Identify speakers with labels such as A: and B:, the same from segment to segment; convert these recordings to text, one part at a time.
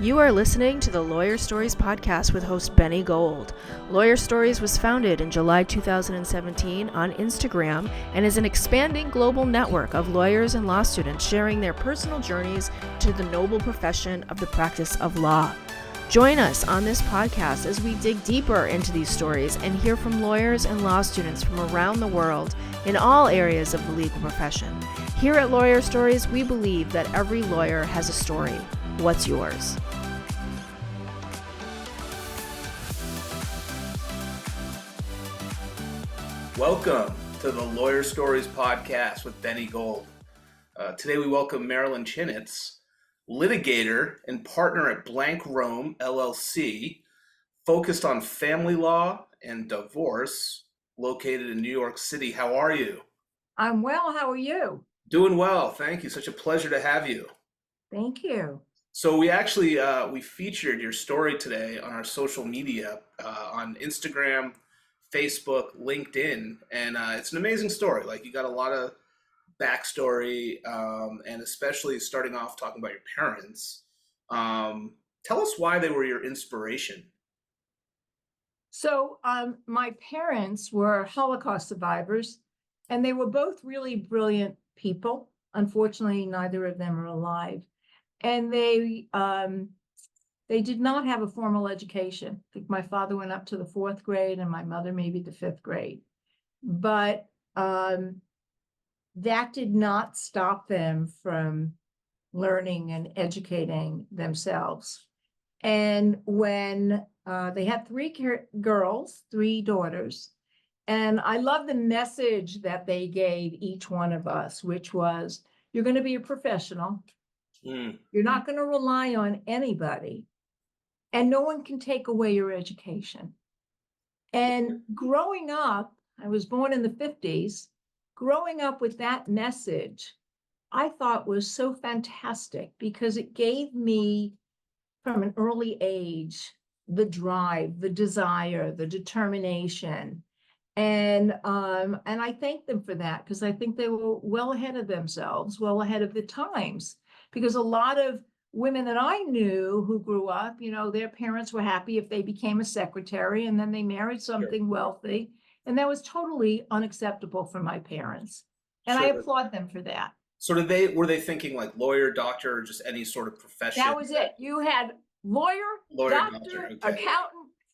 A: You are listening to the Lawyer Stories podcast with host Benny Gold. Lawyer Stories was founded in July 2017 on Instagram and is an expanding global network of lawyers and law students sharing their personal journeys to the noble profession of the practice of law. Join us on this podcast as we dig deeper into these stories and hear from lawyers and law students from around the world in all areas of the legal profession. Here at Lawyer Stories, we believe that every lawyer has a story. What's yours?
B: Welcome to the Lawyer Stories podcast with Benny Gold. Today we welcome Marilyn Chinitz, litigator and partner at Blank Rome LLC, focused on family law and divorce, located in New York City. How are you?
C: I'm well. How are you?
B: Doing well, thank you. Such a pleasure to have you.
C: Thank you.
B: So we actually we featured your story today on our social media on Instagram, Facebook, LinkedIn, and it's an amazing story. Like, you got a lot of backstory, and especially starting off talking about your parents. Tell us why they were your inspiration.
C: So my parents were Holocaust survivors, and they were both really brilliant people. Unfortunately, neither of them are alive. And they did not have a formal education. I think my father went up to the 4th grade and my mother maybe the 5th grade. But that did not stop them from learning and educating themselves. And when they had 3 girls, 3 daughters, and I love the message that they gave each one of us, which was, you're going to be a professional. You're not going to rely on anybody, and no one can take away your education. And growing up, I was born in the 50s, growing up with that message, I thought was so fantastic because it gave me, from an early age, the drive, the desire, the determination. And I thank them for that, because I think they were well ahead of themselves, well ahead of the times. Because a lot of women that I knew who grew up, you know, their parents were happy if they became a secretary and then they married something wealthy. And that was totally unacceptable for my parents. And I applaud them for that.
B: So were they thinking like lawyer, doctor, or just any sort of profession?
C: That was it. You had lawyer, doctor, okay.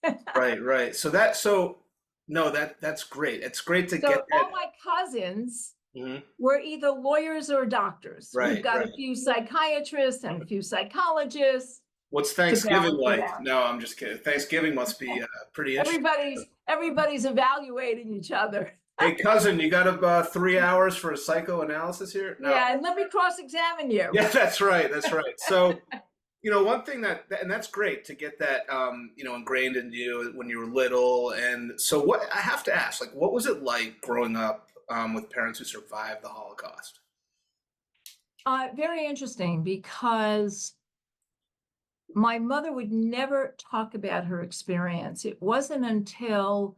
C: Accountant.
B: Right. So that's great. It's great to get that.
C: All my cousins were either lawyers or doctors.
B: Right,
C: We've got a few psychiatrists and a few psychologists.
B: What's Thanksgiving like? No, I'm just kidding. Thanksgiving must be pretty interesting.
C: Everybody's evaluating each other.
B: Hey, cousin, you got about 3 hours for a psychoanalysis here? No.
C: Yeah, and let me cross-examine you.
B: Yeah, that's right. So, one thing and that's great to get that, ingrained in you when you were little. And so I have to ask, like, what was it like growing up with parents who survived the Holocaust?
C: Very interesting, because my mother would never talk about her experience. It wasn't until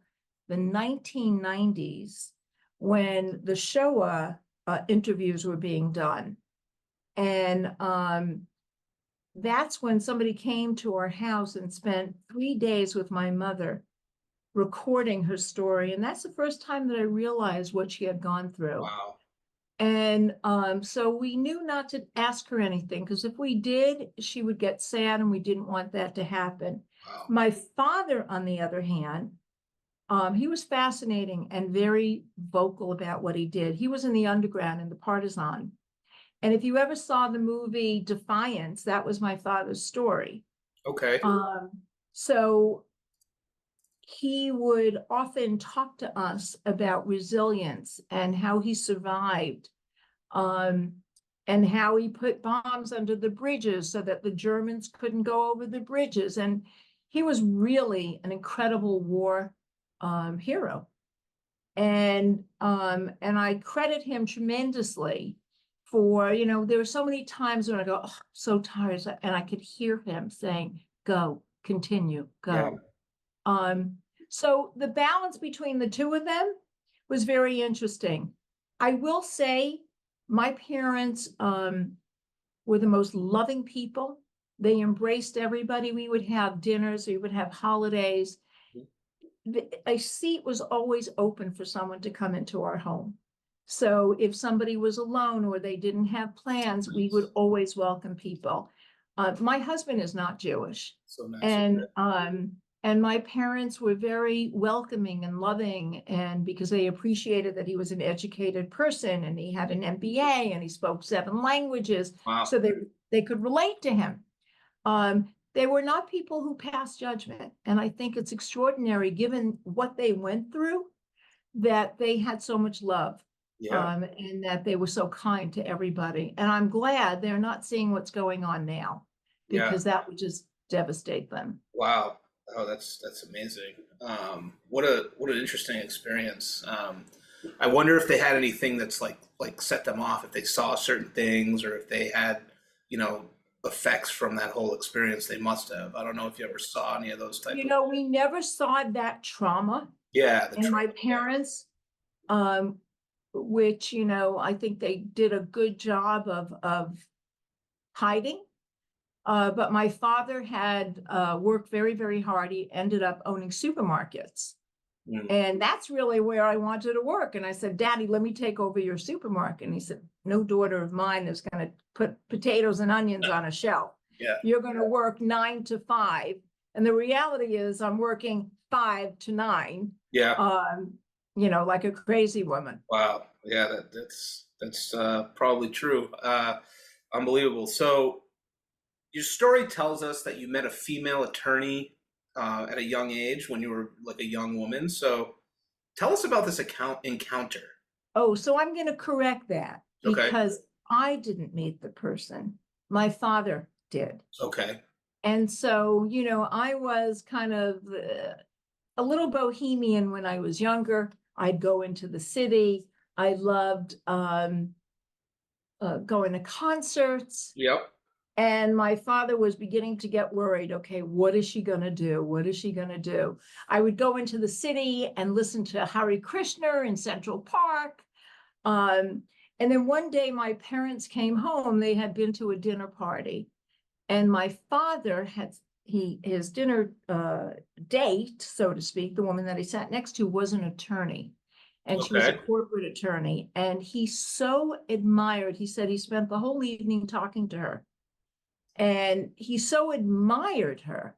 C: the 1990s when the Shoah interviews were being done. And that's when somebody came to our house and spent 3 days with my mother recording her story. And that's the first time that I realized what she had gone through.
B: Wow.
C: And so we knew not to ask her anything, because if we did, she would get sad, and we didn't want that to happen.
B: Wow.
C: My father, on the other hand, he was fascinating and very vocal about what he did. He was in the underground, in the Partisan. And if you ever saw the movie Defiance, that was my father's story.
B: Okay.
C: So he would often talk to us about resilience and how he survived, and how he put bombs under the bridges so that the Germans couldn't go over the bridges. And he was really an incredible war hero. And I credit him tremendously for, there were so many times when I go, oh, I'm so tired, and I could hear him saying, go, continue, go. Yeah. So the balance between the two of them was very interesting. I will say my parents were the most loving people. They embraced everybody. We would have dinners, we would have holidays. A seat was always open for someone to come into our home. So if somebody was alone or they didn't have plans, we would always welcome people. My husband is not Jewish.
B: So nice.
C: And my parents were very welcoming and loving, and because they appreciated that he was an educated person and he had an MBA and he spoke 7 languages.
B: Wow.
C: So they could relate to him. They were not people who passed judgment. And I think it's extraordinary, given what they went through, that they had so much love.
B: Yeah.
C: And that they were so kind to everybody. And I'm glad they're not seeing what's going on now, because that would just devastate them.
B: Wow. Oh, that's amazing. What an interesting experience. I wonder if they had anything that's like set them off, if they saw certain things, or if they had, effects from that whole experience. They must have. I don't know if you ever saw any of those type of.
C: We never saw that trauma.
B: Yeah.
C: And my parents, which, I think they did a good job of hiding. But my father had worked very, very hard. He ended up owning supermarkets. And that's really where I wanted to work. And I said, Daddy, let me take over your supermarket. And he said, no daughter of mine is going to put potatoes and onions on a shelf.
B: Yeah.
C: You're going to work 9 to 5. And the reality is I'm working 5 to 9.
B: Yeah.
C: Like a crazy woman.
B: Wow. Yeah, that's probably true. Unbelievable. So your story tells us that you met a female attorney at a young age when you were like a young woman. So tell us about this encounter.
C: Oh, so I'm going to correct that, because I didn't meet the person. My father did.
B: Okay.
C: And so, I was kind of a little bohemian when I was younger. I'd go into the city. I loved going to concerts.
B: Yep.
C: And my father was beginning to get worried. Okay, what is she going to do? What is she going to do? I would go into the city and listen to Hare Krishna in Central Park. And then one day my parents came home. They had been to a dinner party. And my father had his dinner date, so to speak, the woman that he sat next to, was an attorney. And she was a corporate attorney. And he so admired, he said he spent the whole evening talking to her. And he so admired her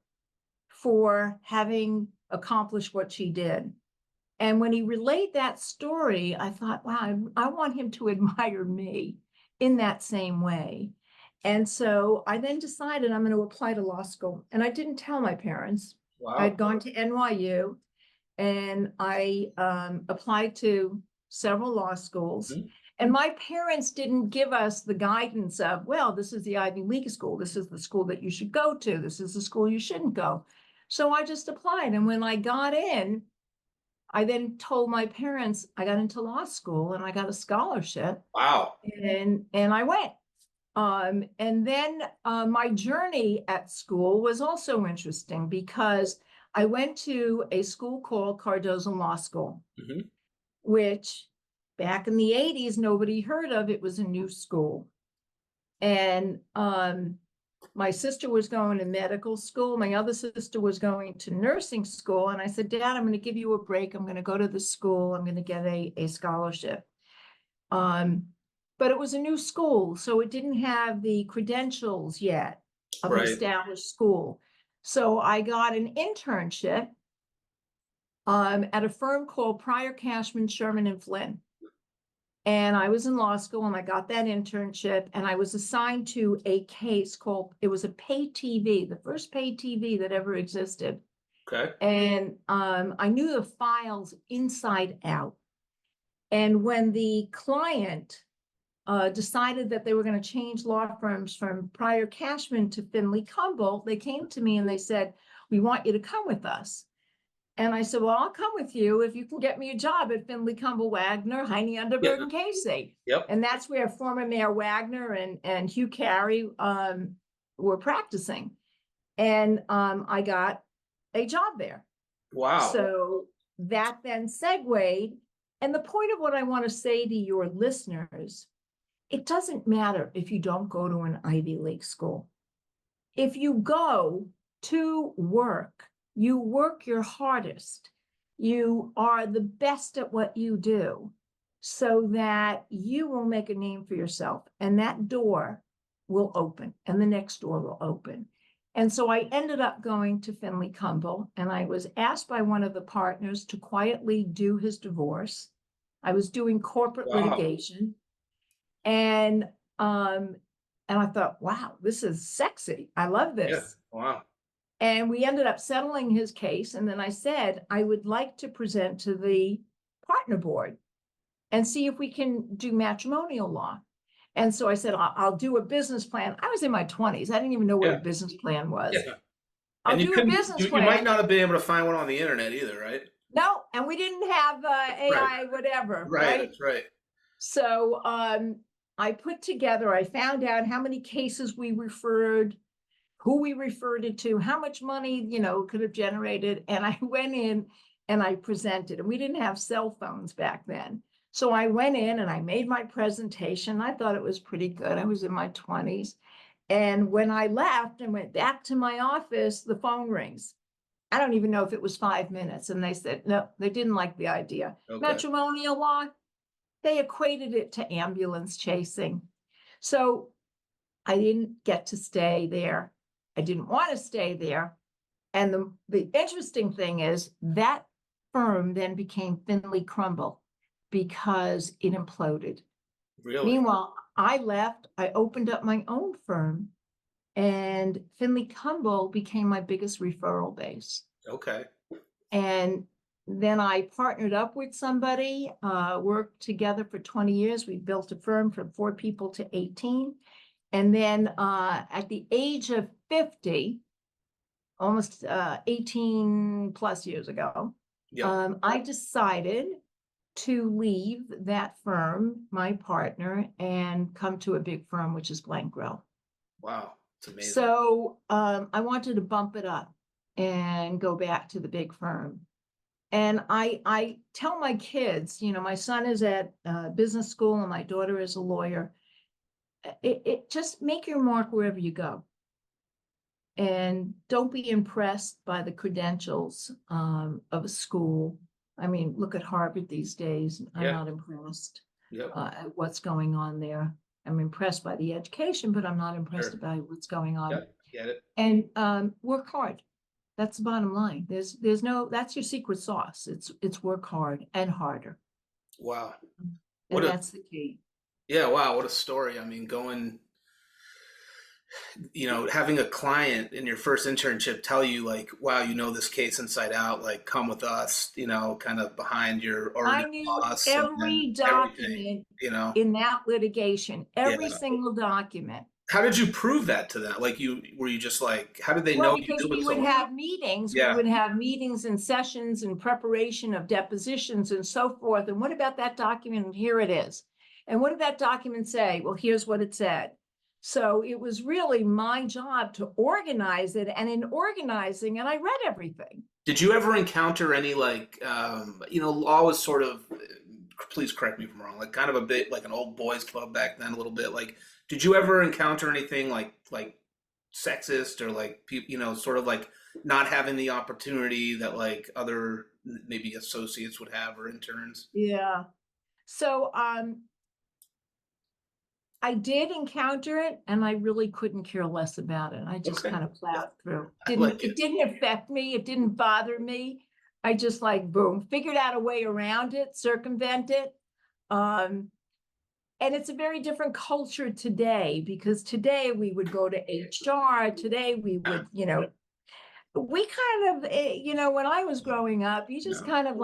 C: for having accomplished what she did. And when he relayed that story, I thought, wow, I want him to admire me in that same way. And so I then decided I'm going to apply to law school. And I didn't tell my parents.
B: Wow.
C: I'd gone to NYU and I applied to several law schools. Mm-hmm. And my parents didn't give us the guidance of, well, this is the Ivy League school. This is the school that you should go to. This is the school you shouldn't go. So I just applied. And when I got in, I then told my parents I got into law school and I got a scholarship.
B: Wow.
C: And I went. And then my journey at school was also interesting, because I went to a school called Cardozo Law School, mm-hmm. which back in the 80s, nobody heard of. It was a new school. And my sister was going to medical school. My other sister was going to nursing school. And I said, Dad, I'm going to give you a break. I'm going to go to the school. I'm going to get a scholarship. But it was a new school, so it didn't have the credentials yet of an established school. So I got an internship at a firm called Pryor, Cashman, Sherman, and Flynn. And I was in law school and I got that internship, and I was assigned to a case called, it was a pay TV, the first pay TV that ever existed.
B: Okay.
C: And I knew the files inside out. And when the client decided that they were going to change law firms from Pryor Cashman to Finley Cumble, they came to me and they said, we want you to come with us. And I said, well, I'll come with you if you can get me a job at Finley Cumble Wagner, Heine Underberg, and Casey.
B: Yep.
C: And that's where former Mayor Wagner and Hugh Carey were practicing. And I got a job there.
B: Wow.
C: So that then segued. And the point of what I want to say to your listeners, it doesn't matter if you don't go to an Ivy League school. if you go to work, you work your hardest. You are the best at what you do so that you will make a name for yourself, and that door will open and the next door will open. And so I ended up going to Finley Cumble, and I was asked by one of the partners to quietly do his divorce. I was doing corporate
B: Wow.
C: litigation, and I thought, wow, this is sexy. I love
B: Yeah.
C: this.
B: Wow.
C: And we ended up settling his case. And then I said, I would like to present to the partner board and see if we can do matrimonial law. And so I said, I'll do a business plan. I was in my 20s. I didn't even know what
B: Yeah.
C: a business plan was.
B: Yeah.
C: I'll
B: And you
C: do a
B: couldn't,
C: business
B: you
C: plan.
B: might not have been able to find one on the internet either, right?
C: No, and we didn't have AI, whatever,
B: Right.
C: right?
B: That's right.
C: So I put together, I found out how many cases we referred, who we referred it to, how much money, could have generated. And I went in and I presented, and we didn't have cell phones back then. So I went in and I made my presentation. I thought it was pretty good. I was in my 20s. And when I left and went back to my office, the phone rings. I don't even know if it was 5 minutes. And they said, no, they didn't like the idea.
B: Okay.
C: Matrimonial law, they equated it to ambulance chasing. So I didn't get to stay there. I didn't want to stay there. And the interesting thing is that firm then became Finley Cumble because it imploded.
B: Really?
C: Meanwhile, I left, I opened up my own firm, and Finley Cumble became my biggest referral base.
B: Okay.
C: And then I partnered up with somebody, worked together for 20 years. We built a firm from 4 people to 18. And then at the age of 50, almost 18 plus years ago,
B: Yeah.
C: I decided to leave that firm, my partner, and come to a big firm, which is Blank Rome.
B: Wow. It's amazing.
C: So I wanted to bump it up and go back to the big firm. And I tell my kids, my son is at business school and my daughter is a lawyer. It just make your mark wherever you go. And don't be impressed by the credentials of a school. I mean, look at Harvard these days. I'm not impressed at what's going on there. I'm impressed by the education, but I'm not impressed by what's going on.
B: Yep. Get it.
C: And work hard. That's the bottom line. There's no, that's your secret sauce. It's work hard and harder.
B: Wow.
C: And that's the key.
B: Yeah. Wow. What a story. I mean, having a client in your first internship tell you like, wow, this case inside out, like come with us, kind of behind your
C: I knew every document in that litigation, every single document.
B: How did you prove that to them? Like were you just like, how did they know?
C: Because we would have meetings, we would have meetings and sessions and preparation of depositions and so forth. And what about that document? Here it is. And what did that document say? Well, here's what it said. So it was really my job to organize it. And in organizing, and I read everything.
B: Did you ever encounter any law was sort of, please correct me if I'm wrong, like kind of a bit like an old boys club back then a little bit. Like, did you ever encounter anything like sexist or like, sort of like not having the opportunity that like other maybe associates would have or interns?
C: Yeah. So, I did encounter it, and I really couldn't care less about it. I just kind of plowed through. It didn't affect me. It didn't bother me. I just boom, figured out a way around it, circumvent it. And it's a very different culture today, because today we would go to HR. Today we would, we kind of, when I was growing up, you just kind of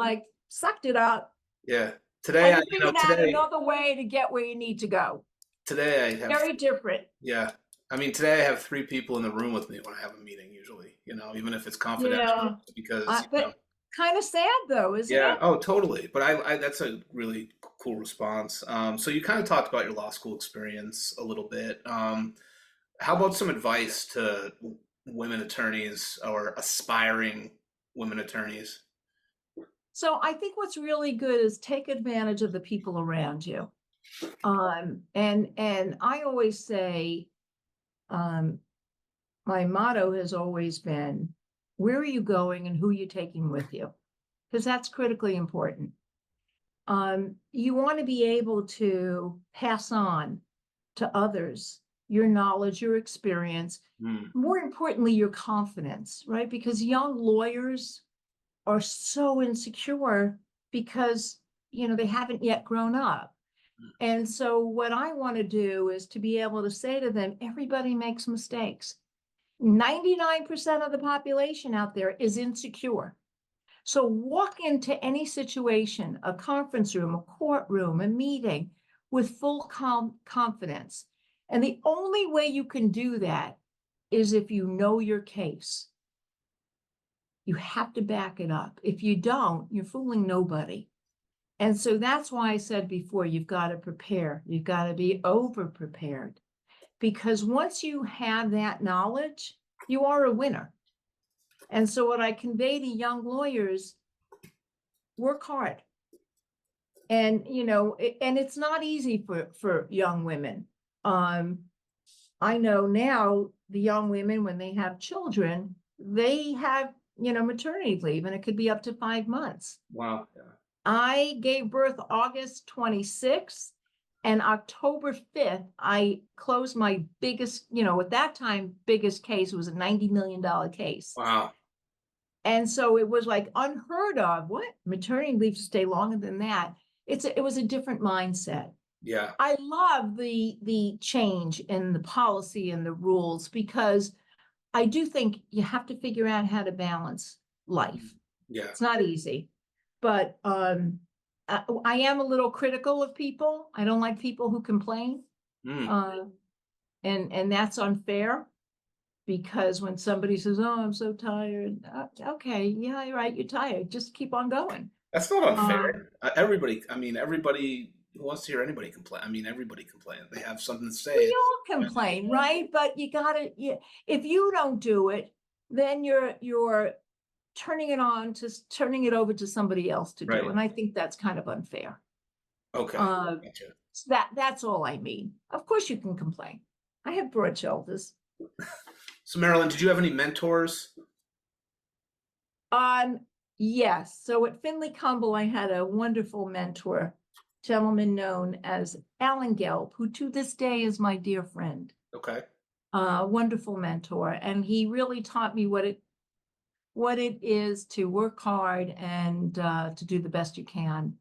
C: sucked it up.
B: Yeah. Today,
C: and figured out another way to get where you need to go.
B: Today I have
C: very different.
B: Yeah. I mean, today I have 3 people in the room with me when I have a meeting, usually, even if it's confidential, because,
C: but kind of sad though, isn't it?
B: Yeah. Oh, totally. But I that's a really cool response. So you kind of talked about your law school experience a little bit. How about some advice to women attorneys or aspiring women attorneys?
C: So I think what's really good is take advantage of the people around you. And I always say, my motto has always been, where are you going and who are you taking with you? Because that's critically important. You want to be able to pass on to others your knowledge, your experience, more importantly, your confidence, right? Because young lawyers are so insecure because, they haven't yet grown up. And so what I want to do is to be able to say to them, everybody makes mistakes. 99% of the population out there is insecure. So walk into any situation, a conference room, a courtroom, a meeting, with full confidence. And the only way you can do that is if you know your case. You have to back it up. If you don't, you're fooling nobody. And so that's why I said before, you've got to prepare. You've got to be over-prepared. Because once you have that knowledge, you are a winner. And so what I convey to young lawyers, work hard. And, and it's not easy for young women. I know now the young women, when they have children, they have, maternity leave, and it could be up to 5 months.
B: Wow. Yeah.
C: I gave birth August 26th, and October 5th, I closed my biggest, at that time, biggest case. It was a $90 million case.
B: Wow.
C: And so it was like unheard of. What? Maternity leave to stay longer than that? It was a different mindset.
B: Yeah.
C: I love the change in the policy and the rules, because I do think you have to figure out how to balance life.
B: Yeah.
C: It's not easy, but I am a little critical of people. I don't like people who complain, and that's unfair. Because when somebody says, "Oh, I'm so tired," okay, yeah, you're right, you're tired. Just keep on going.
B: That's not unfair. Everybody who wants to hear anybody complain. Everybody complains. They have something to say.
C: We all complain, right? But you gotta, if you don't do it, then you're turning it over to somebody else to do. And I think that's kind of unfair.
B: Okay. Gotcha.
C: So that's all I mean. Of course you can complain. I have broad shoulders.
B: So Marilyn, did you have any mentors?
C: Yes. So at Finley Cumble, I had a wonderful mentor, gentleman known as Alan Gelb, who to this day is my dear friend.
B: Okay.
C: Wonderful mentor. And he really taught me what it is to work hard and to do the best you can.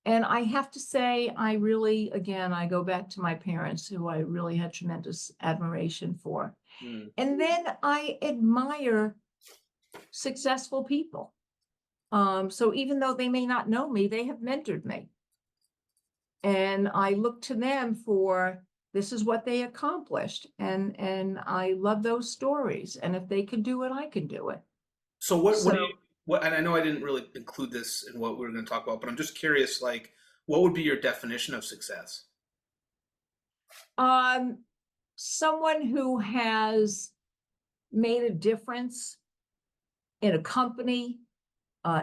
C: And I have to say, I go back to my parents, who I really had tremendous admiration for. And then I admire successful people. So even though they may not know me, they have mentored me. And I look to them for, this is what they accomplished. And I love those stories. And if they can do it, I can do it.
B: So what, and I know I didn't really include this in what we were going to talk about, but I'm just curious, like, what would be your definition of success?
C: Someone who has made a difference in a company,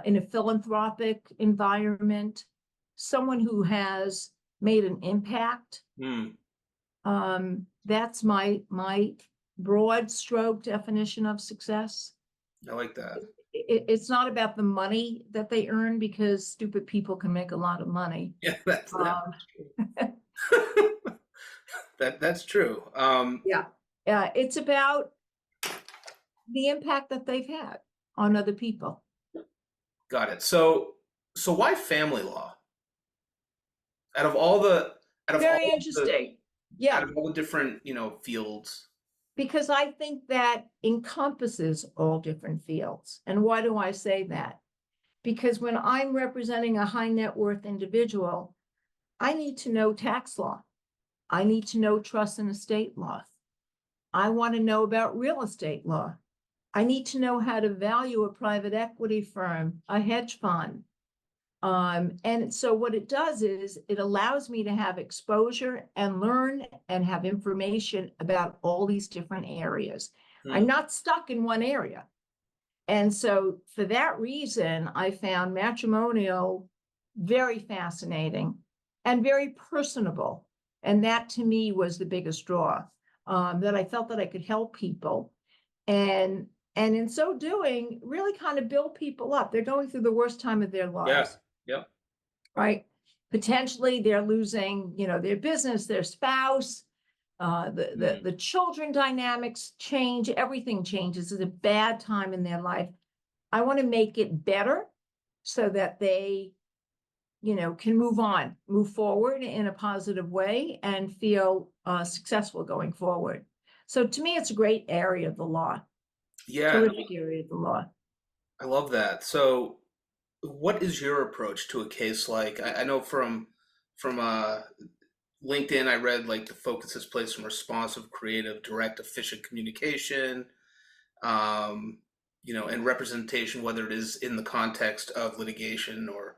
C: in a philanthropic environment, someone who has made an impact. That's my broad stroke definition of success.
B: I like that.
C: It's not about the money that they earn, because stupid people can make a lot of money.
B: Yeah, that's that's true.
C: It's about the impact that they've had on other people.
B: Got it. So why family law? Out of all the
C: Very interesting.
B: Out of all the different, fields.
C: Because I think that encompasses all different fields. And why do I say that? Because when I'm representing a high net worth individual, I need to know tax law. I need to know trust and estate law. I want to know about real estate law. I need to know how to value a private equity firm, a hedge fund. And so what it does is it allows me to have exposure and learn and have information about all these different areas. I'm not stuck in one area. And so for that reason, I found matrimonial very fascinating and very personable. And that to me was the biggest draw, that I felt that I could help people. And in so doing, really kind of build people up. They're going through the worst time of their lives.
B: Yeah.
C: Right? Potentially they're losing, their business, their spouse, the children dynamics change, everything changes. It's a bad time in their life. I want to make it better so that they, can move forward in a positive way and feel successful going forward. So to me, it's a great area of the law.
B: Yeah.
C: Terrific area of the law.
B: I love that. So what is your approach to a case like, I know from LinkedIn, I read like the focus is placed on responsive, creative, direct, efficient communication, and representation, whether it is in the context of litigation or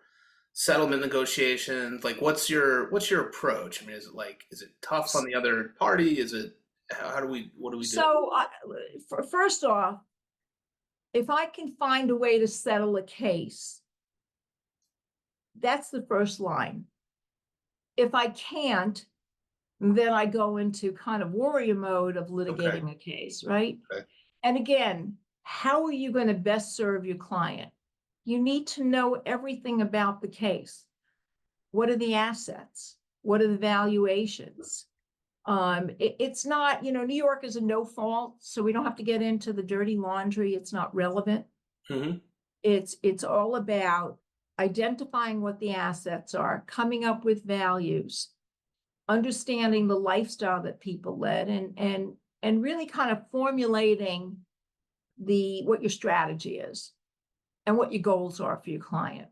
B: settlement negotiations. Like, what's your approach? I mean, is it tough on the other party? What do we do?
C: So first off, if I can find a way to settle a case, that's the first line. If I can't, then I go into kind of warrior mode of litigating a case, right?
B: Okay.
C: And again, how are you going to best serve your client? You need to know everything about the case. What are the assets? What are the valuations? It's not, New York is a no fault, so we don't have to get into the dirty laundry. It's not relevant.
B: Mm-hmm.
C: It's all about identifying what the assets are, coming up with values, understanding the lifestyle that people led, and really kind of formulating what your strategy is and what your goals are for your client.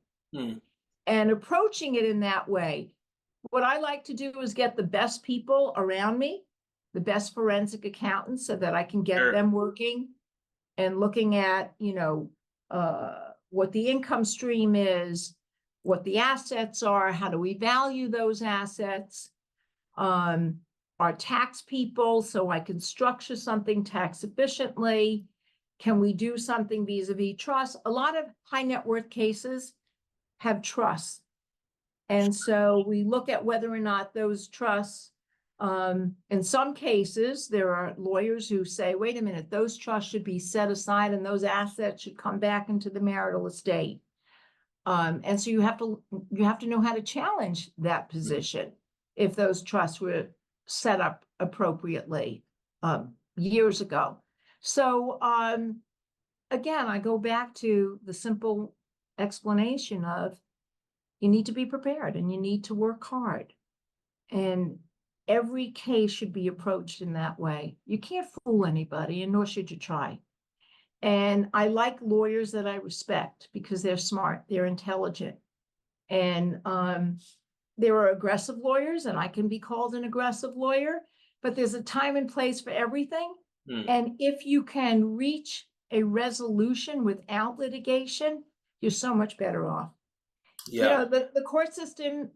C: And approaching it in that way. What I like to do is get the best people around me, the best forensic accountants, so that I can get them working and looking at, what the income stream is, what the assets are, how do we value those assets, our tax people, so I can structure something tax efficiently. Can we do something vis-a-vis trust? A lot of high net worth cases have trusts. And so we look at whether or not those trusts, in some cases, there are lawyers who say, wait a minute, those trusts should be set aside and those assets should come back into the marital estate. And so you have to know how to challenge that position if those trusts were set up appropriately years ago. So again, I go back to the simple explanation of you need to be prepared and you need to work hard. And every case should be approached in that way. You can't fool anybody, and nor should you try. And I like lawyers that I respect because they're smart, they're intelligent. And there are aggressive lawyers, and I can be called an aggressive lawyer, but there's a time and place for everything. And if you can reach a resolution without litigation, you're so much better off.
B: Yeah.
C: The court system,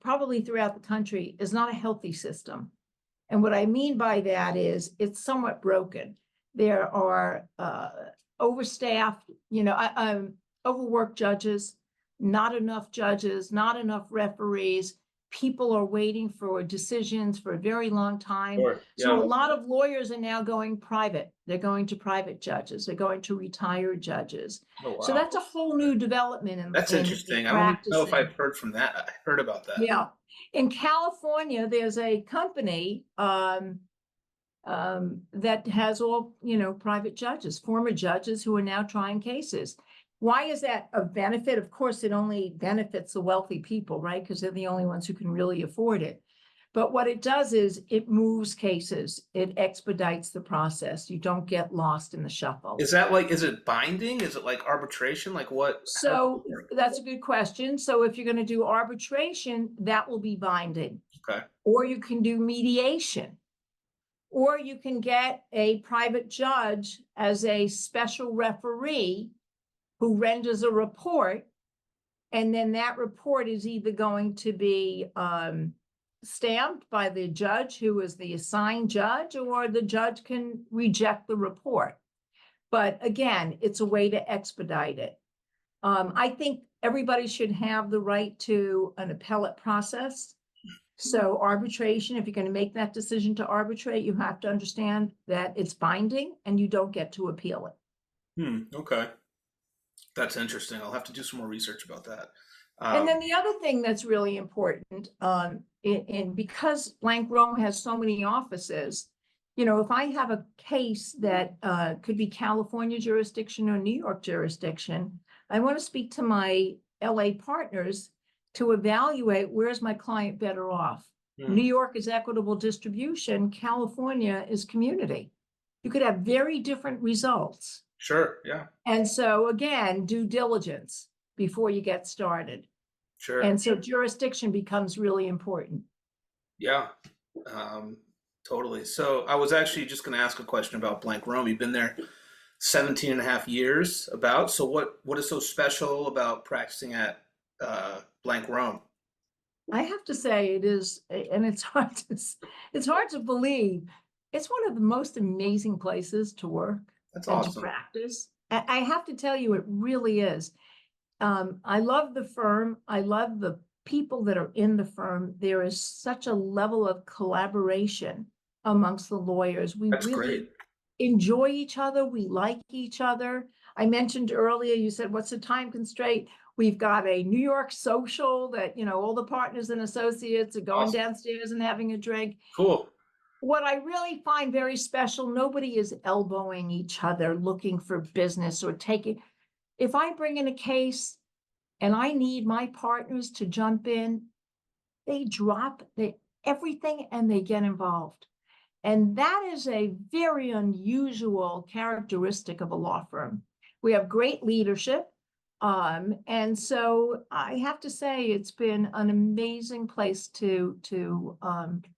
C: probably throughout the country, is not a healthy system. And what I mean by that is it's somewhat broken. There are overstaffed, overworked judges, not enough referees. People are waiting for decisions for a very long time.
B: Sure.
C: So
B: Yeah.
C: a lot of lawyers are now going private. They're going to private judges. They're going to retired judges.
B: Oh, wow.
C: So that's a whole new development.
B: That's interesting. I don't know if I've heard from that. I heard about that.
C: Yeah. In California, there's a company that has all, private judges, former judges who are now trying cases. Why is that a benefit? Of course, it only benefits the wealthy people, right? Because they're the only ones who can really afford it. But what it does is it moves cases. It expedites the process. You don't get lost in the shuffle.
B: Is it binding? Is it like arbitration? Like what?
C: So that's a good question. So if you're going to do arbitration, that will be binding.
B: Okay.
C: Or you can do mediation. Or you can get a private judge as a special referee who renders a report, and then that report is either going to be stamped by the judge who is the assigned judge, or the judge can reject the report. But again, it's a way to expedite it. I think everybody should have the right to an appellate process. So arbitration, if you're going to make that decision to arbitrate, you have to understand that it's binding and you don't get to appeal it.
B: Okay. That's interesting. I'll have to do some more research about that.
C: And then the other thing that's really important, because Blank Rome has so many offices, you know, if I have a case that could be California jurisdiction or New York jurisdiction, I want to speak to my LA partners to evaluate where's my client better off. New York is equitable distribution, California is community. You could have very different results.
B: Sure, yeah.
C: And so again, due diligence before you get started.
B: Sure.
C: And so jurisdiction becomes really important.
B: Yeah, totally. So I was actually just going to ask a question about Blank Rome. You've been there 17 and a half years about. So what is so special about practicing at Blank Rome?
C: I have to say it is, and it's hard to believe. It's one of the most amazing places to work.
B: That's
C: and
B: awesome.
C: To practice. I have to tell you, it really is. I love the firm. I love the people that are in the firm. There is such a level of collaboration amongst the lawyers. We
B: That's
C: really
B: great.
C: enjoy each other. We like each other. I mentioned earlier, you said, what's the time constraint? We've got a New York social that, you know, all the partners and associates are going
B: Awesome.
C: downstairs and having a drink.
B: Cool.
C: What I really find very special, nobody is elbowing each other looking for business or taking. If I bring in a case and I need my partners to jump in, they drop everything and they get involved. And that is a very unusual characteristic of a law firm. We have great leadership. And so I have to say it's been an amazing place to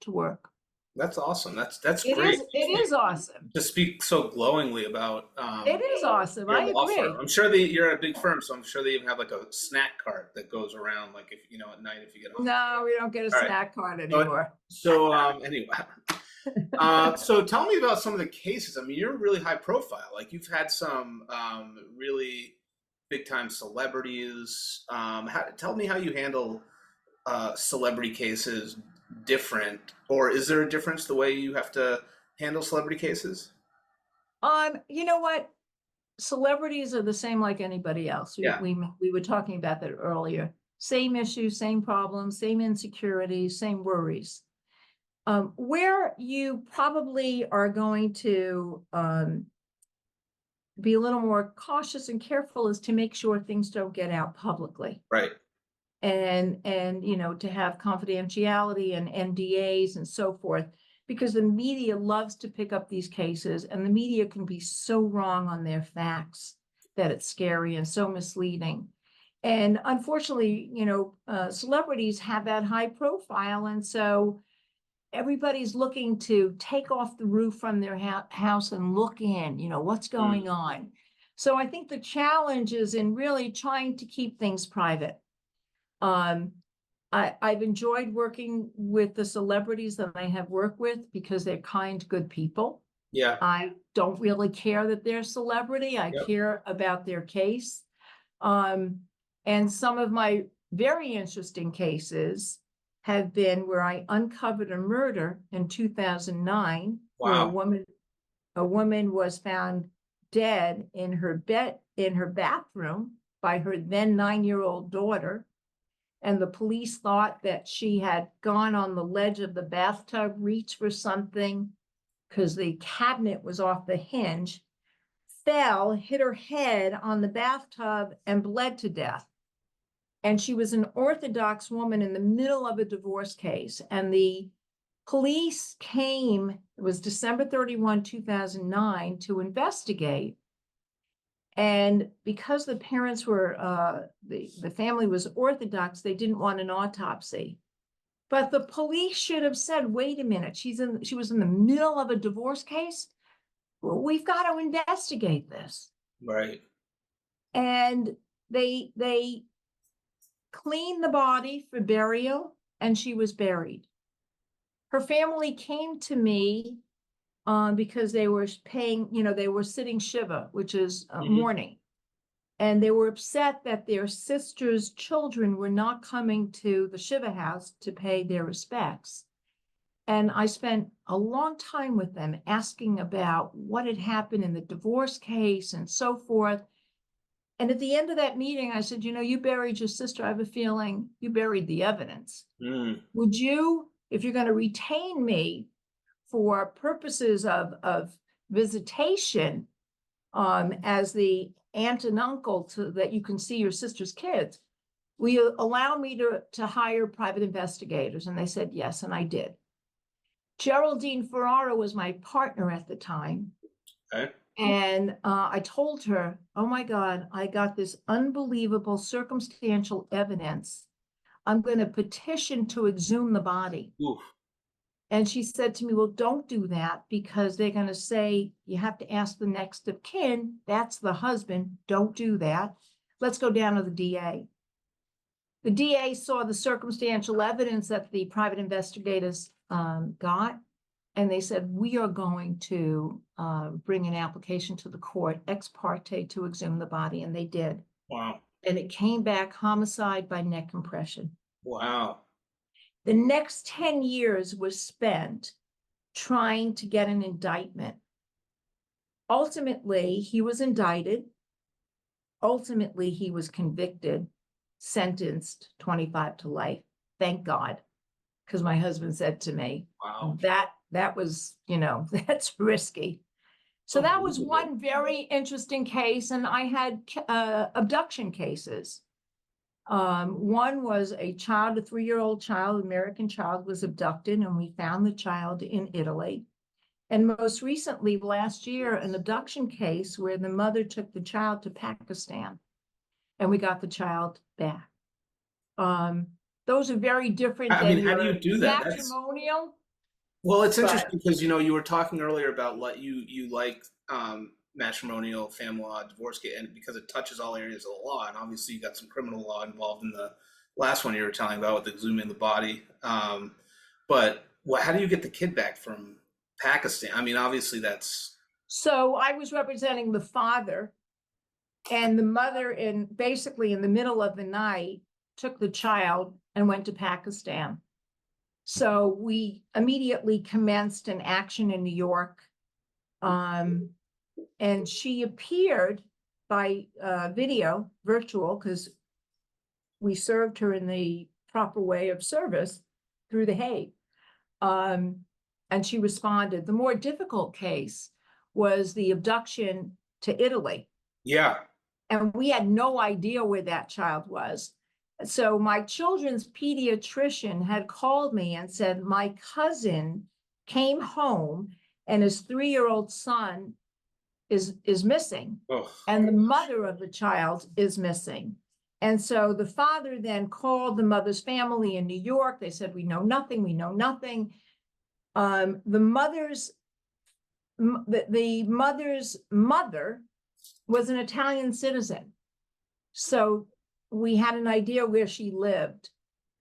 C: work.
B: That's awesome. That's
C: It
B: great.
C: it is awesome.
B: To speak so glowingly about
C: It is awesome. I
B: your law
C: agree.
B: firm. I'm sure you're a big firm, so I'm sure they even have like a snack cart that goes around, like if you know at night if you get home.
C: No, we don't get a
B: All right.
C: snack card anymore.
B: So anyway, so tell me about some of the cases. I mean, you're really high profile. Like you've had some really big time celebrities. Tell me how you handle celebrity cases different, or is there a difference the way you have to handle celebrity cases?
C: You know what? Celebrities are the same like anybody else.
B: Yeah.
C: We were talking about that earlier. Same issues, same problems, same insecurities, same worries. Where you probably are going to be a little more cautious and careful is to make sure things don't get out publicly.
B: Right.
C: And you know, to have confidentiality and NDAs and so forth, because the media loves to pick up these cases and the media can be so wrong on their facts that it's scary and so misleading. And unfortunately, you know, celebrities have that high profile. And so everybody's looking to take off the roof from their house and look in, you know, what's going on. So I think the challenge is in really trying to keep things private. I've enjoyed working with the celebrities that I have worked with because they're kind, good people.
B: Yeah.
C: I don't really care that they're a celebrity. I care about their case. And some of my very interesting cases have been where I uncovered a murder in 2009.
B: Wow.
C: Where a woman was found dead in her bathroom by her then 9-year-old daughter. And the police thought that she had gone on the ledge of the bathtub, reached for something because the cabinet was off the hinge, fell, hit her head on the bathtub and bled to death. And she was an Orthodox woman in the middle of a divorce case. And the police came, it was December 31, 2009, to investigate. And because the parents were, the family was Orthodox, they didn't want an autopsy. But the police should have said, wait a minute, she was in the middle of a divorce case. Well, we've got to investigate this.
B: Right.
C: And they cleaned the body for burial and she was buried. Her family came to me because they were paying, you know, they were sitting Shiva, which is mourning. And they were upset that their sister's children were not coming to the Shiva house to pay their respects. And I spent a long time with them asking about what had happened in the divorce case and so forth. And at the end of that meeting, I said, you buried your sister. I have a feeling you buried the evidence. Would you, if you're going to retain me for purposes of visitation, as the aunt and uncle that you can see your sister's kids, will you allow me to hire private investigators? And they said yes, and I did. Geraldine Ferrara was my partner at the time.
B: Okay.
C: And I told her, oh my God, I got this unbelievable circumstantial evidence. I'm going to petition to exhume the body.
B: Oof.
C: And she said to me, well, don't do that because they're going to say you have to ask the next of kin. That's the husband. Don't do that. Let's go down to the DA. The DA saw the circumstantial evidence that the private investigators got, and they said, we are going to bring an application to the court ex parte to exhume the body, and they did.
B: Wow.
C: And it came back homicide by neck compression.
B: Wow.
C: The next 10 years was spent trying to get an indictment. Ultimately, he was indicted. Ultimately, he was convicted, sentenced 25 to life. Thank God. Because my husband said to me,
B: wow,
C: that was, that's risky. So that was one very interesting case. And I had abduction cases. One was a 3-year-old child, American child, was abducted, and we found the child in Italy. And most recently, last year, an abduction case where the mother took the child to Pakistan, and we got the child back. Those are very different
B: I
C: than
B: mean, how do you do that?
C: matrimonial.
B: Well, it's interesting because you were talking earlier about you like matrimonial, family law, divorce case, and because it touches all areas of the law, and obviously you got some criminal law involved in the last one you were telling about with exhuming the body. But how do you get the kid back from Pakistan? I mean, obviously that's.
C: So I was representing the father, and the mother, basically in the middle of the night, took the child and went to Pakistan. So we immediately commenced an action in New York. And she appeared by video, virtual, because we served her in the proper way of service through The Hague. And she responded. The more difficult case was the abduction to Italy.
B: Yeah.
C: And we had no idea where that child was. So my children's pediatrician had called me and said, my cousin came home and his 3-year-old son is missing.
B: Oh.
C: And the mother of the child is missing. And so the father then called the mother's family in New York. They said, we know nothing. The mother's mother was an Italian citizen. So we had an idea where she lived.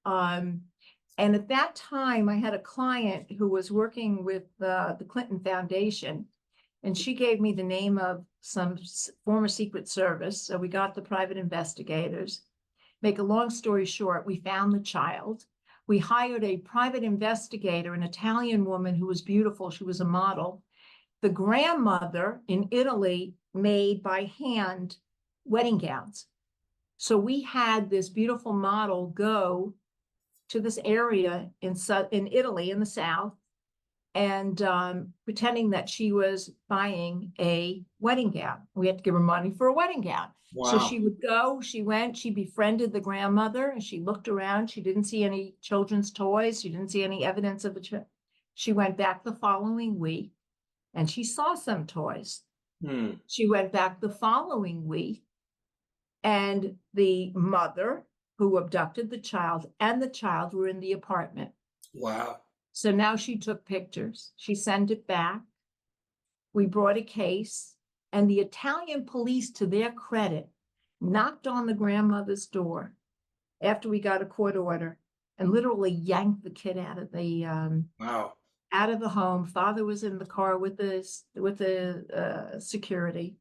C: And at that time, I had a client who was working with the Clinton Foundation, and she gave me the name of some former Secret Service. So we got the private investigators. Make a long story short, we found the child. We hired a private investigator, an Italian woman who was beautiful. She was a model. The grandmother in Italy made by hand wedding gowns. So we had this beautiful model go to this area in Italy, in the South, and pretending that she was buying a wedding gown. We had to give her money for a wedding gown.
B: Wow.
C: So she would go, she befriended the grandmother, and she looked around. She didn't see any children's toys. She didn't see any evidence of a child. She went back the following week, and she saw some toys. She went back the following week, and the mother who abducted the child and the child were in the apartment.
B: Wow.
C: So now she took pictures. She sent it back. We brought a case, and the Italian police, to their credit, knocked on the grandmother's door after we got a court order and literally yanked the kid out of the
B: wow.
C: out of the home. Father was in the car with the security.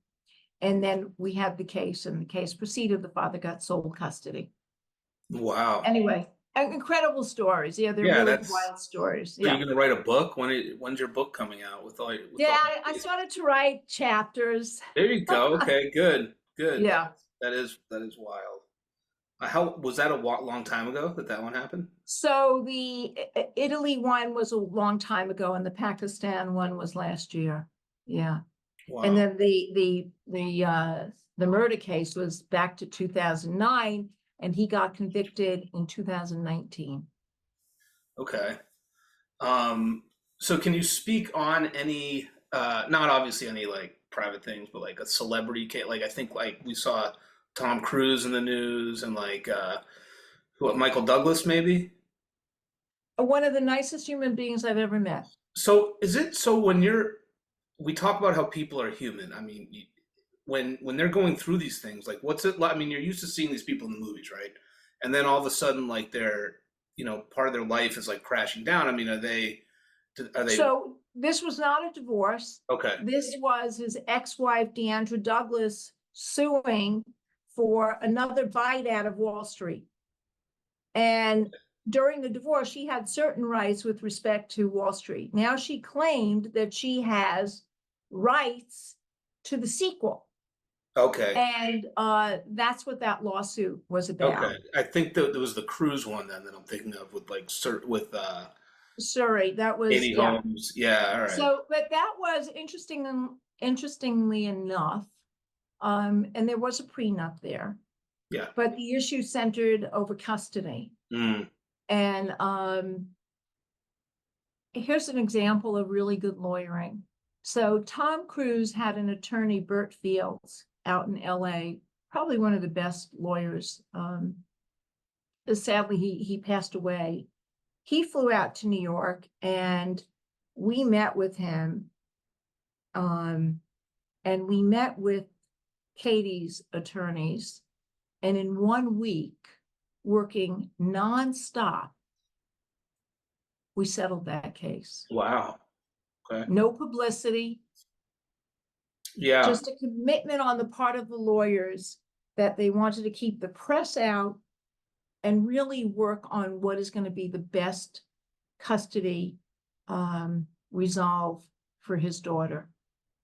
C: And then we had the case, and the case proceeded. The father got sole custody.
B: Wow.
C: Anyway, incredible stories. Yeah, they're
B: Yeah,
C: really
B: that's
C: wild stories.
B: so
C: Yeah.
B: you're gonna write a book? When's your book coming out with all
C: Yeah,
B: your
C: I started to write chapters.
B: There you go. Okay, good. Good.
C: Yeah.
B: That is wild. How was that long time ago that one happened?
C: So the Italy one was a long time ago, and the Pakistan one was last year. Yeah. And
B: Wow.
C: then the murder case was back to 2009, and he got convicted in 2019.
B: Okay. So can you speak on any not obviously any like private things, but like a celebrity case? Like I think like we saw Tom Cruise in the news and like Michael Douglas maybe?
C: One of the nicest human beings I've ever met.
B: So is it so when we talk about how people are human. I mean, when they're going through these things, like what's it like? I mean, you're used to seeing these people in the movies, right? And then all of a sudden, like part of their life is like crashing down. I mean, are they
C: So this was not a divorce.
B: okay?
C: This was his ex-wife, Deandra Douglas, suing for another bite out of Wall Street. And during the divorce, she had certain rights with respect to Wall Street. Now she claimed that she has rights to the sequel.
B: Okay.
C: And that's what that lawsuit was about.
B: Okay. I think that there was the cruise one then that I'm thinking of with like with
C: Sorry, that was
B: Katie Holmes. Yeah, all right.
C: So, but that was interestingly enough, and there was a prenup there.
B: Yeah.
C: But the issue centered over custody.
B: Mm.
C: And here's an example of really good lawyering. So Tom Cruise had an attorney, Burt Fields, out in LA, probably one of the best lawyers. Sadly, he passed away. He flew out to New York, and we met with him. And we met with Katie's attorneys. And in 1 week, working nonstop, we settled that case.
B: Wow. Okay.
C: No publicity.
B: Yeah.
C: Just a commitment on the part of the lawyers that they wanted to keep the press out and really work on what is going to be the best custody resolve for his daughter.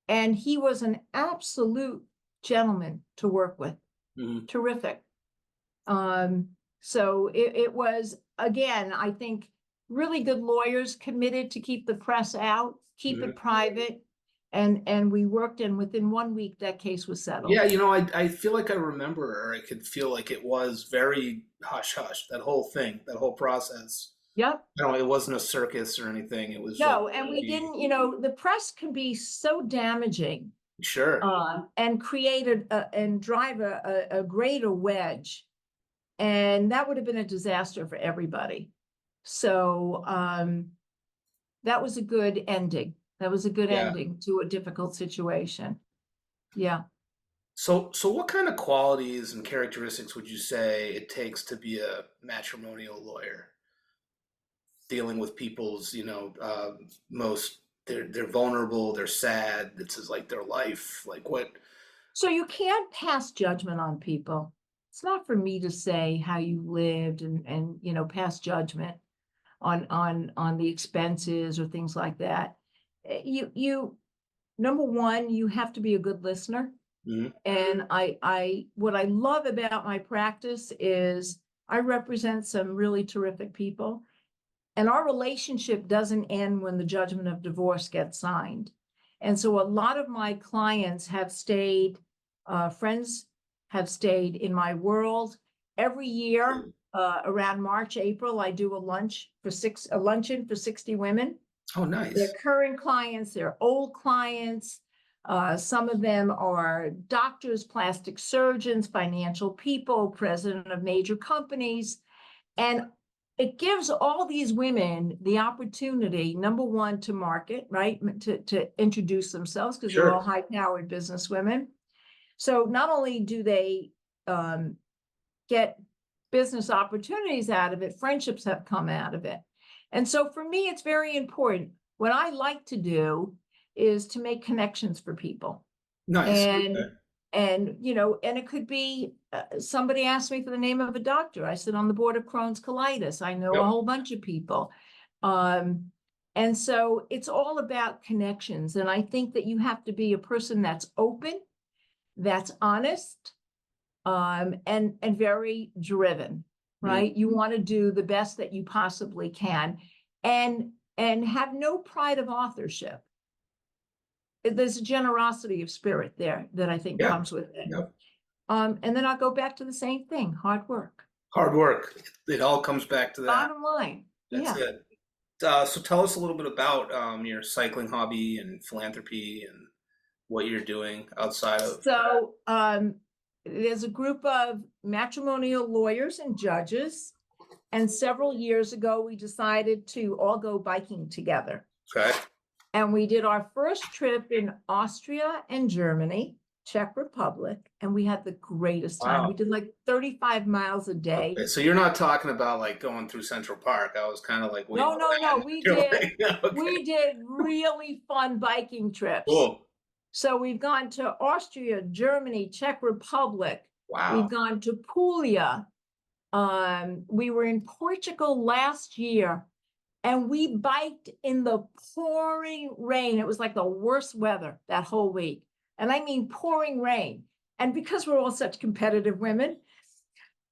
C: And he was an absolute gentleman to work with.
B: Mm-hmm.
C: Terrific. So it was, again, I think really good lawyers committed to keep the press out, keep
B: Mm-hmm.
C: it private. And we worked, and within 1 week, that case was settled.
B: Yeah, I feel like I remember, or I could feel like it was very hush-hush, that whole thing, that whole process.
C: Yep.
B: No, it wasn't a circus or anything. It was
C: No,
B: like,
C: and we didn't, the press can be so damaging.
B: Sure.
C: And create and drive a greater wedge. And that would have been a disaster for everybody. So that was a good ending. That was a good ending to a difficult situation. Yeah.
B: So what kind of qualities and characteristics would you say it takes to be a matrimonial lawyer? Dealing with people's, they're vulnerable, they're sad, this is like their life, like what?
C: So you can't pass judgment on people. It's not for me to say how you lived and pass judgment on the expenses or things like that. You number one, you have to be a good listener. Mm-hmm. And what I love about my practice is I represent some really terrific people, and our relationship doesn't end when the judgment of divorce gets signed. And so a lot of my clients have stayed, friends have stayed in my world. Every year, around March, April, I do a luncheon for 60 women.
B: Oh, nice.
C: They're current clients, they're old clients. Some of them are doctors, plastic surgeons, financial people, president of major companies. And it gives all these women the opportunity, number one, to market, right? To introduce themselves, because they're all high-powered business women. So not only do they get business opportunities out of it, friendships have come out of it. And so for me, it's very important. What I like to do is to make connections for people.
B: Nice.
C: And, and it could be, somebody asked me for the name of a doctor. I sit on the board of Crohn's colitis. I know a whole bunch of people. And so it's all about connections. And I think that you have to be a person that's open, that's honest, and very driven, right? You want to do the best that you possibly can, and have no pride of authorship. There's a generosity of spirit there that I think comes with it. And then I'll go back to the same thing: hard work.
B: Hard work. It all comes back to that.
C: Bottom line.
B: That's it. So tell us a little bit about your cycling hobby and philanthropy and what you're doing outside of.
C: So there's a group of matrimonial lawyers and judges, and several years ago we decided to all go biking together.
B: Okay.
C: And we did our first trip in Austria and Germany, Czech Republic, and we had the greatest time.
B: Wow.
C: We did like 35 miles a day.
B: Okay, so you're not talking about like going through Central Park. I was kind of like,
C: No. We did really fun biking trips.
B: Cool.
C: So we've gone to Austria, Germany, Czech Republic.
B: Wow.
C: We've gone to Puglia. We were in Portugal last year, and we biked in the pouring rain. It was like the worst weather that whole week. And I mean pouring rain. And because we're all such competitive women,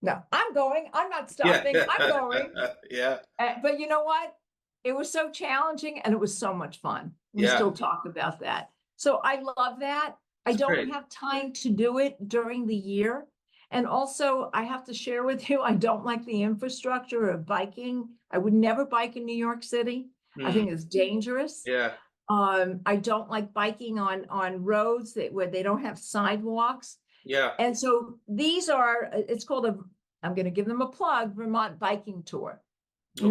C: no, I'm going. I'm not stopping.
B: Yeah.
C: I'm going.
B: Yeah.
C: But you know what? It was so challenging, and it was so much fun. We still talk about that. So I love that. I don't have time to do it during the year. And also, I have to share with you, I don't like the infrastructure of biking. I would never bike in New York City. I think it's dangerous.
B: Yeah.
C: I don't like biking on roads where they don't have sidewalks.
B: Yeah.
C: And so it's called I'm going to give them a plug, Vermont Biking Tour.
B: Okay.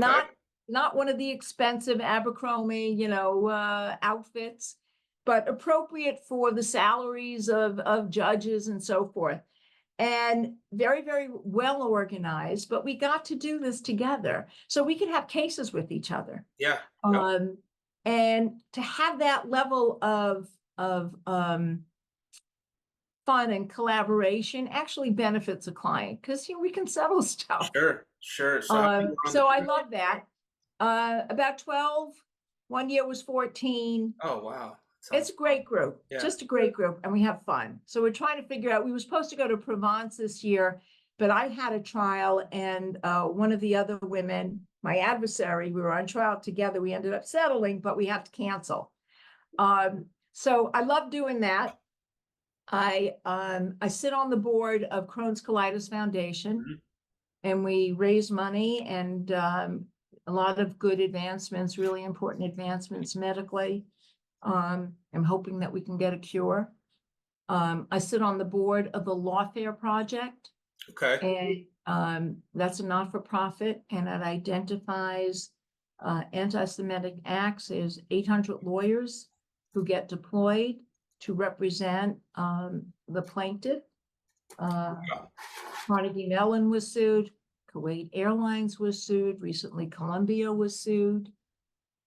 C: Not one of the expensive Abercrombie, outfits, but appropriate for the salaries of judges and so forth. And very, very well organized, but we got to do this together so we could have cases with each other.
B: Yeah.
C: And to have that level of fun and collaboration actually benefits a client, because we can settle stuff.
B: Sure.
C: So I love that. About 12, 1 year was 14.
B: Oh, wow.
C: It's a great group, just a great group, and we have fun. So we're trying to figure out, we were supposed to go to Provence this year, but I had a trial, and one of the other women, my adversary, we were on trial together. We ended up settling, but we had to cancel. So I love doing that. I sit on the board of Crohn's Colitis Foundation, and we raise money and a lot of good advancements, really important advancements medically. I'm hoping that we can get a cure. I sit on the board of the Lawfare Project.
B: Okay.
C: And that's a not-for-profit, and it identifies anti-Semitic acts. There's 800 lawyers who get deployed to represent the plaintiff. Carnegie Mellon was sued. Kuwait Airlines was sued. Recently, Columbia was sued.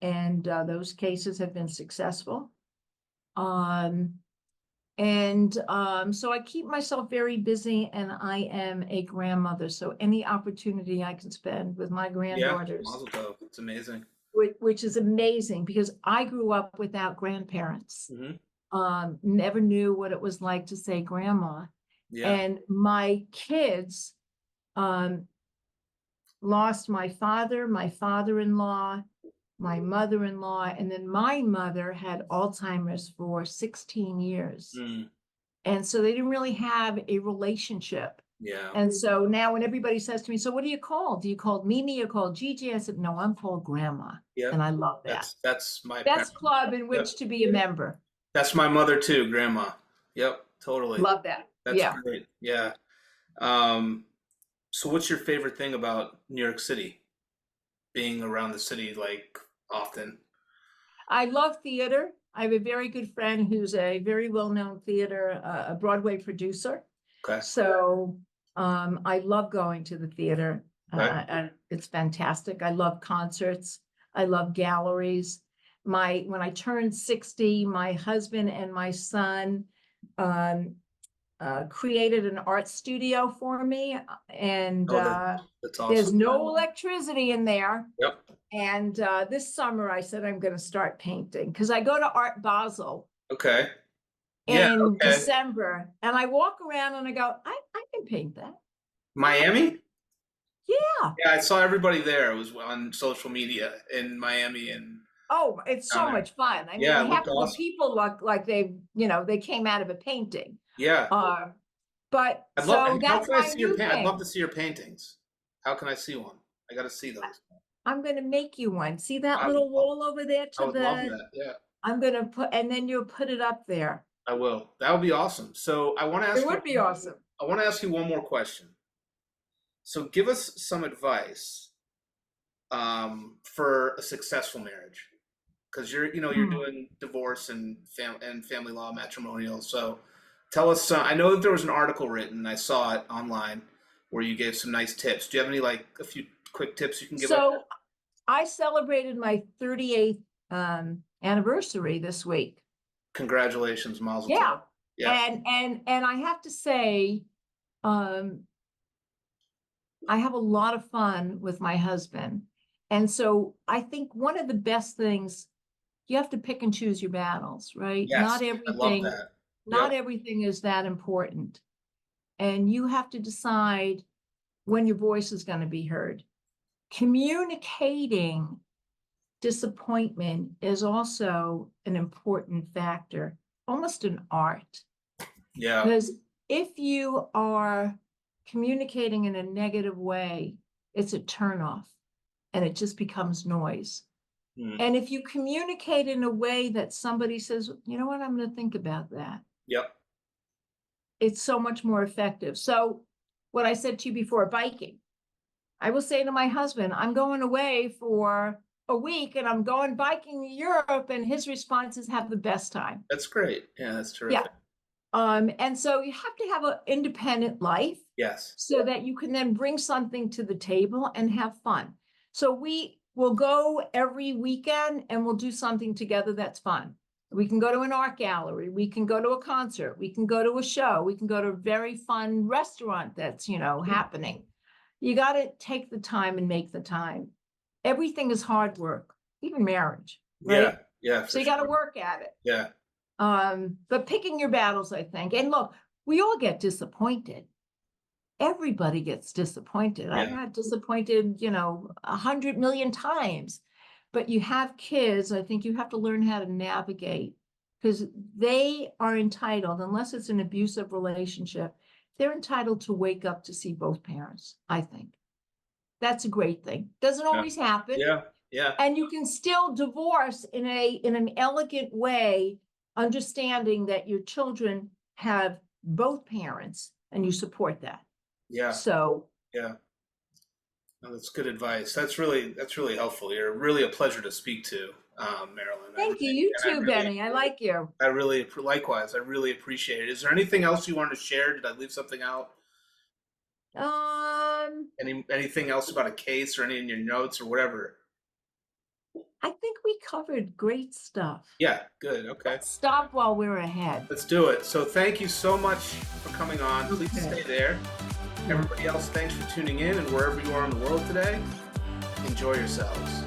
C: And those cases have been successful. So I keep myself very busy, and I am a grandmother. So any opportunity I can spend with my granddaughters,
B: it's amazing.
C: Which is amazing, because I grew up without grandparents. Never knew what it was like to say grandma. And my kids lost my father, my father-in-law, my mother-in-law, and then my mother had Alzheimer's for 16 years. And so they didn't really have a relationship. And so now when everybody says to me, so what do you call? Do you call Mimi or call Gigi? I said, no, I'm called Grandma. And I love that.
B: That's my
C: club in which to be a member.
B: That's my mother too, Grandma. Yep, totally.
C: Love that.
B: That's great. Yeah. So what's your favorite thing about New York City? Being around the city like often?
C: I love theater. I have a very good friend who's a very well-known theater, a Broadway producer.
B: Okay.
C: So I love going to the theater. And it's fantastic. I love concerts. I love galleries. When I turned 60, my husband and my son created an art studio for me, and
B: That's
C: there's
B: awesome.
C: no electricity in there.
B: Yep.
C: And this summer I said I'm going to start painting because I go to Art Basel
B: Okay. Yeah.
C: in
B: Okay.
C: December, and I walk around and I go, I can paint that.
B: Miami?
C: Yeah.
B: Yeah, I saw everybody there. It was on social media in Miami, and
C: Oh, it's so much fun. I mean,
B: Yeah, it
C: half
B: looked
C: of the
B: awesome.
C: people look like they came out of a painting.
B: yeah.
C: But
B: I'd
C: so
B: love. How
C: that's
B: can I
C: my
B: see your
C: new
B: paint? I'd love
C: thing.
B: to see your paintings. How can I see one? I got to see those.
C: I'm going to make you one. See that
B: I would
C: little
B: love,
C: wall over there
B: I
C: to
B: would love
C: the,
B: that. Yeah,
C: I'm going to put, and then you'll put it up there.
B: I will. That would be awesome. So I want to ask
C: It
B: you.
C: would be awesome.
B: I want to ask you one more question. So give us some advice for a successful marriage, because you're doing divorce and family law, matrimonial. So tell us. I know that there was an article written. I saw it online where you gave some nice tips. Do you have any a few quick tips you can give us?
C: So I celebrated my 38th anniversary this week.
B: Congratulations, Mazel
C: Yeah.
B: tov. Yeah.
C: And I have to say, I have a lot of fun with my husband. And so I think one of the best things, you have to pick and choose your battles, right?
B: Yes,
C: Not
B: I love
C: everything,
B: that.
C: not
B: Yep.
C: everything is that important. And you have to decide when your voice is going to be heard. Communicating disappointment is also an important factor, almost an art.
B: Yeah.
C: Because if you are communicating in a negative way, it's a turnoff and it just becomes noise. And if you communicate in a way that somebody says, you know what, I'm going to think about that.
B: Yep.
C: It's so much more effective. So what I said to you before, biking, I will say to my husband, I'm going away for a week and I'm going biking to Europe, and his response is have the best time.
B: That's great. Yeah, that's terrific.
C: Yeah. And so you have to have an independent life.
B: Yes.
C: So that you can then bring something to the table and have fun. So we will go every weekend and we'll do something together that's fun. We can go to an art gallery. We can go to a concert. We can go to a show. We can go to a very fun restaurant that's, happening. You got to take the time and make the time. Everything is hard work, even marriage. Right?
B: Yeah. Yeah.
C: So you got to work at it.
B: Yeah.
C: But picking your battles, I think. And look, we all get disappointed. Everybody gets disappointed.
B: Yeah.
C: I got disappointed, 100 million times. But you have kids, I think you have to learn how to navigate, because they are entitled, unless it's an abusive relationship, they're entitled to wake up to see both parents, I think. That's a great thing. Doesn't always happen.
B: Yeah. Yeah.
C: And you can still divorce in an elegant way, understanding that your children have both parents and you support that.
B: Yeah.
C: So
B: yeah. No, that's good advice. That's really helpful. You're really a pleasure to speak to, Marilyn.
C: Thank you. You too, Benny. I like you.
B: Likewise. I really appreciate it. Is there anything else you wanted to share? Did I leave something out? Anything else about a case or any in your notes or whatever?
C: I think we covered great stuff.
B: Yeah, good. Okay.
C: Let's stop while we're ahead.
B: Let's do it. So thank you so much for coming on. Please stay there. Everybody else, thanks for tuning in, and wherever you are in the world today, enjoy yourselves.